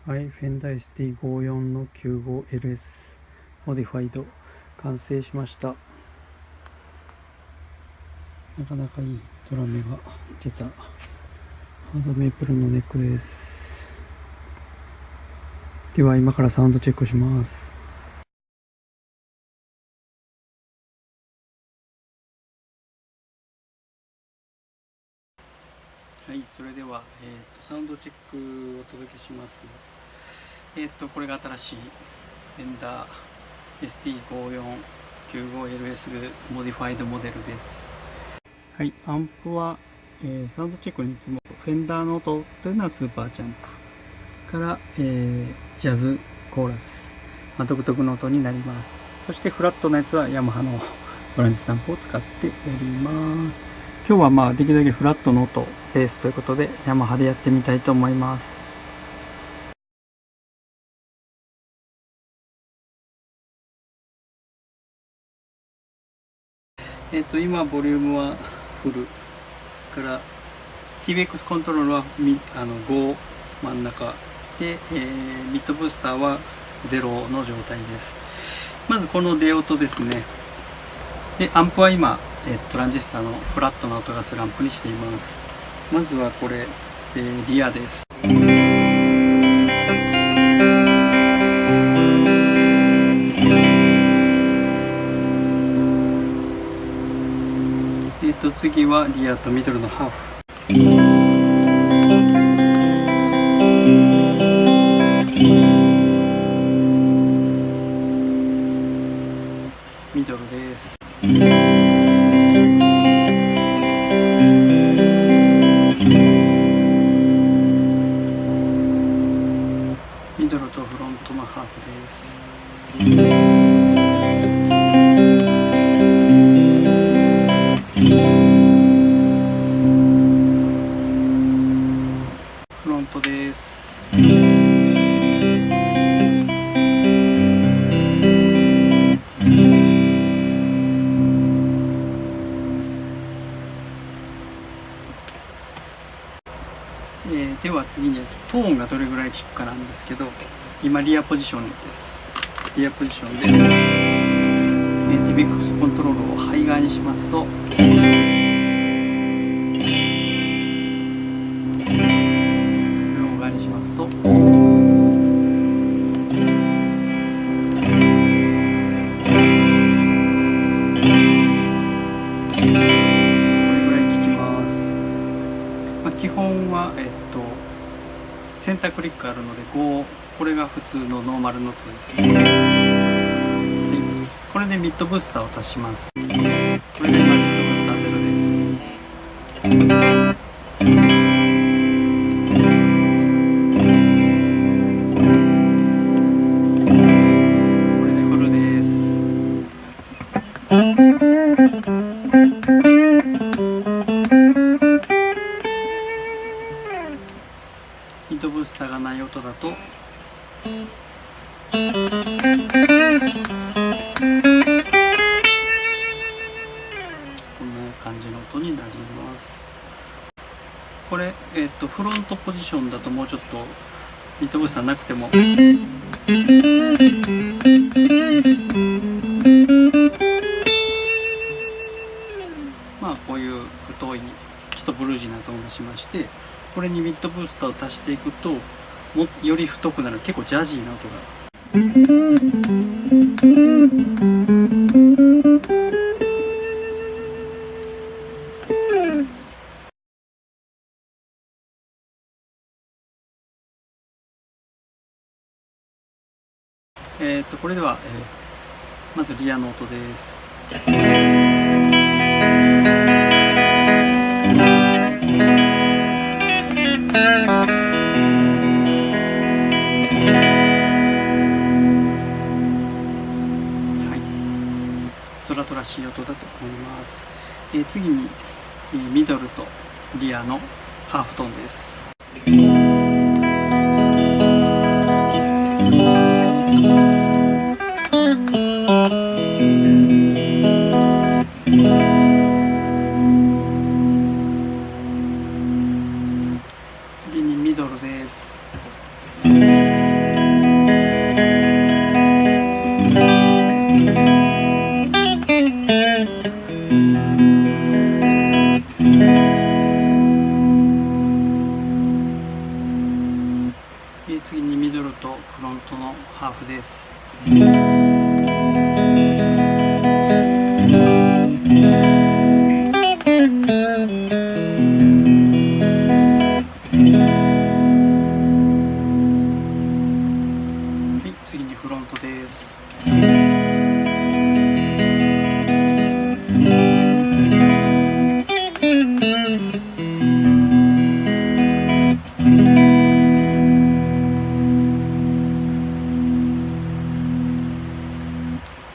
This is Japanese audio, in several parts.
はい、フェンダー ST54 の 95LS モディファイド完成しました。なかなかいいドラメが出たハードメープルのネックです。では今からサウンドチェックします。はい、それでは、サウンドチェックをお届けします。これが新しいフェンダー ST5495LS モディファイドモデルです。はい、アンプは、サウンドチェックにいつもフェンダーの音というのはスーパージャンプから、ジャズコーラス、独特の音になります。そしてフラットなやつはヤマハのトランジスタンプを使っております。今日はできるだけフラットの音ベースということでヤマハでやってみたいと思います。今ボリュームはフルから TBX コントロールは5真ん中で、ミッドブースターは0の状態です。まずこの出音ですね。でアンプは今、トランジスタのフラットな音がするアンプにしています。まずはこれ、リアです。次はリアとミドルのハーフ。ミドルです。ミドルとフロントのハーフです。フロントです。では次にトーンがどれぐらい効くかなんですけど、今リアポジションです。リアポジションで、TBX コントロールをハイ側にしますと、ロー側にしますと、これぐらい効きます。基本はセンタークリックあるので5、これが普通のノーマルノートです。はい、これでミッドブースターを足します。これが今ミッドブースター0です。これでフルです。ミッドブースターがない音だとこんな感じの音になります。これ、フロントポジションだともうちょっとミッドブースターなくてもこういう太いちょっとブルージーな音がしまして、これにミッドブースターを足していくとより太くなる、結構ジャジーな音が。これでは、まずリアの音です。ストラトらしい音だと思います。次に、ミドルとリアのハーフトーンです。次にミドルです。ハーフです。はい、次にフロントです。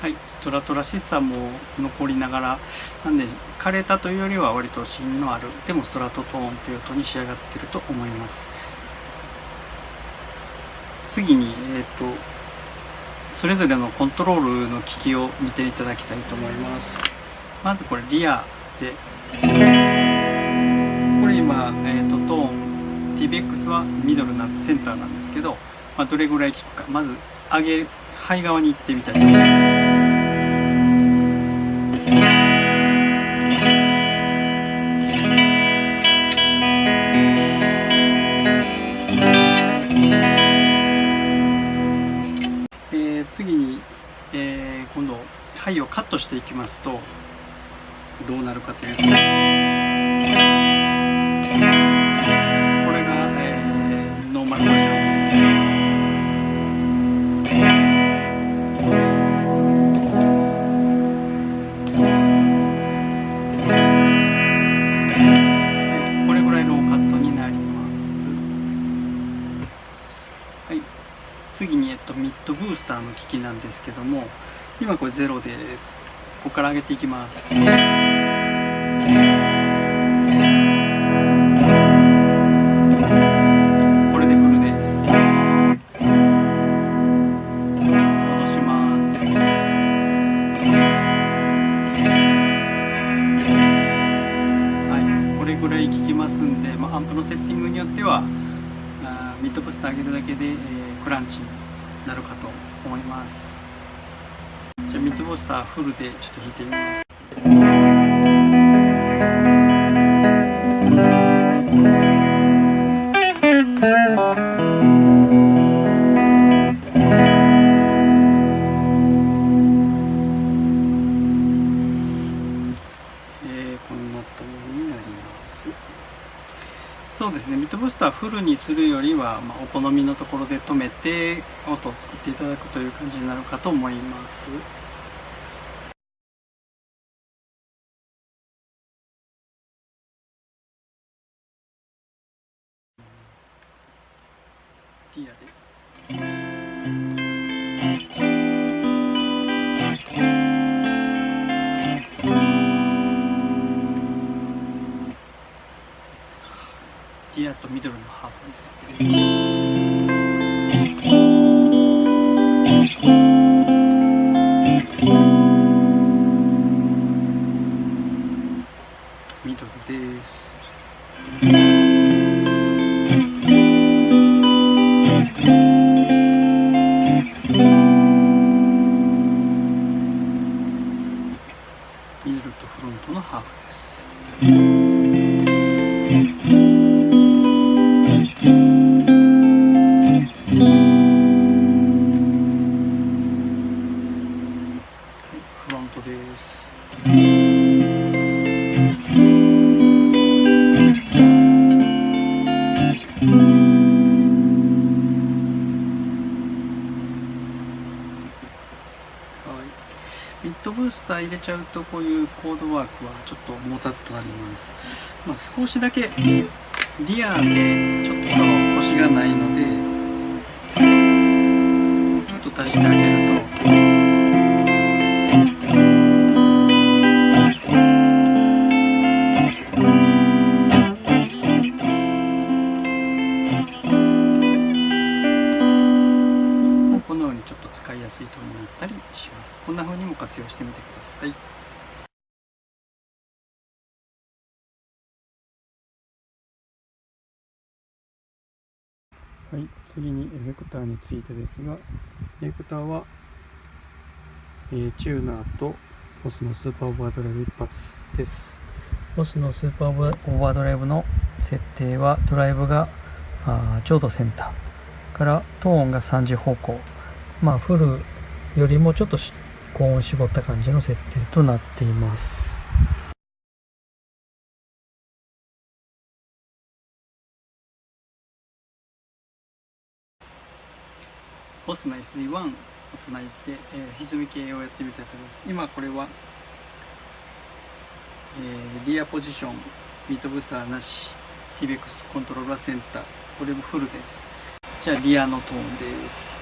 はい、ストラトらしさも残りながら、なんで枯れたというよりは割と芯のある、でもストラトトーンという音に仕上がっていると思います。次に、それぞれのコントロールの機器を見ていただきたいと思います。まずこれリアで、これ今、トーン TBX はミドルなセンターなんですけど、どれぐらい効くか、まずハイ側に行ってみたいと思います。次に、今度ハイをカットしていきますとどうなるかというと、これが、ノーマルバージョンで、これぐらいのカットになります。はい、次に、ミッドブースターの機器なんですけども、今これ0です。ここから上げていきます。これでフルです。戻します。はい、これぐらい効きますんで、アンプのセッティングによってはミッドブースター上げるだけで、クランチになるかと思います。じゃあミッドブースターフルでちょっと弾いてみます。こんなとになります。そうですね、ミッドブースターフルにするよりは、お好みのところで止めて音を作っていただくという感じになるかと思います。ディアで。ディアとミドルのハーフです。ミドルです。ミドルとフロントのハーフです。フロントです。ミッドブースター入れちゃうとこういうコードワークはちょっともたっとなります。少しだけリアでちょっと腰がないのでちょっと足してあげるとこのようにちょっと使いやすいトーンになったりします。こんな風にも活用してみてください。はい、次にエフェクターについてですが、エフェクターは、チューナーとボスのスーパーオーバードライブ一発です。ボスのスーパーオーバードライブの設定はドライブがちょうどセンターからトーンが3時方向まあフルよりもちょっと高音絞った感じの設定となっています。ボスの SD1 をつないで、歪み系をやってみたいと思います。今これは、リアポジション、ミッドブースターなし、TBX コントロールはセンター、これもフルです。じゃあリアのトーンです。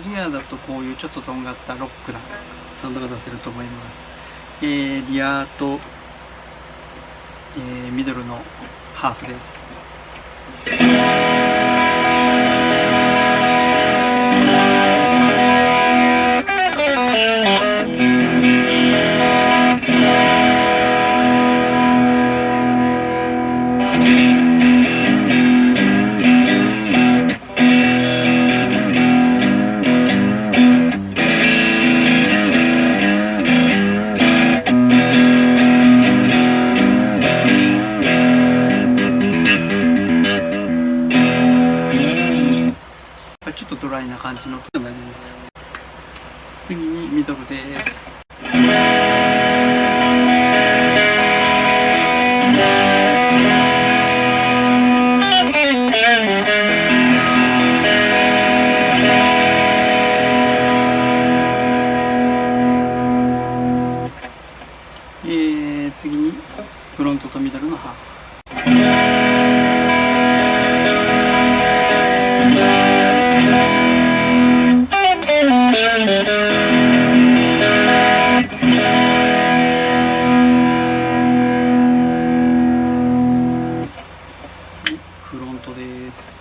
リアだとこういうちょっととんがったロックなサウンドが出せると思います。リアと、ミドルのハーフです。ちょっとドライな感じの音になります。次にミドルです。次にフロントとミドルのハーフ。フロントです。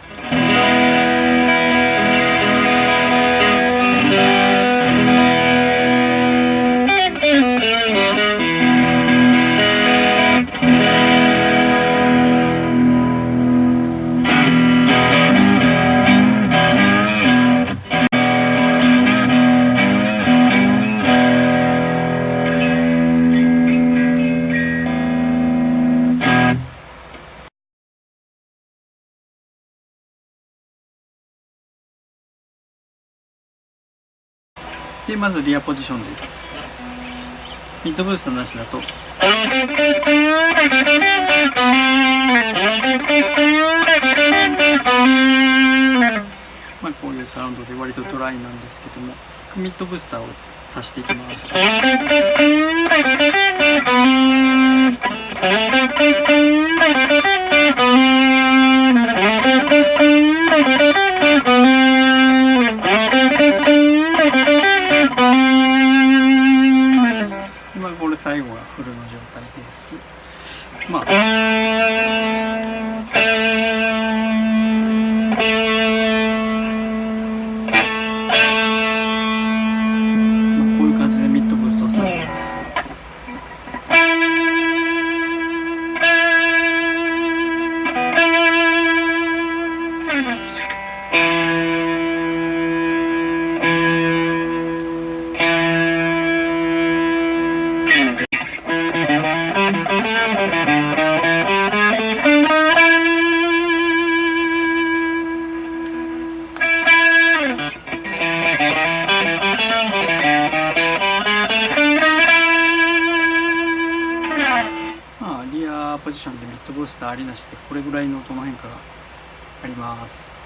で、まずリアポジションです。ミッドブーストなしだとまあこういうサウンドで割とドライなんですけども、ミッドブースターを足していきます。これ最後がフルの状態です。まあこういう感じでミッドブーストをされます。リアポジションでミッドブースターありなしでこれぐらいの音の変化があります。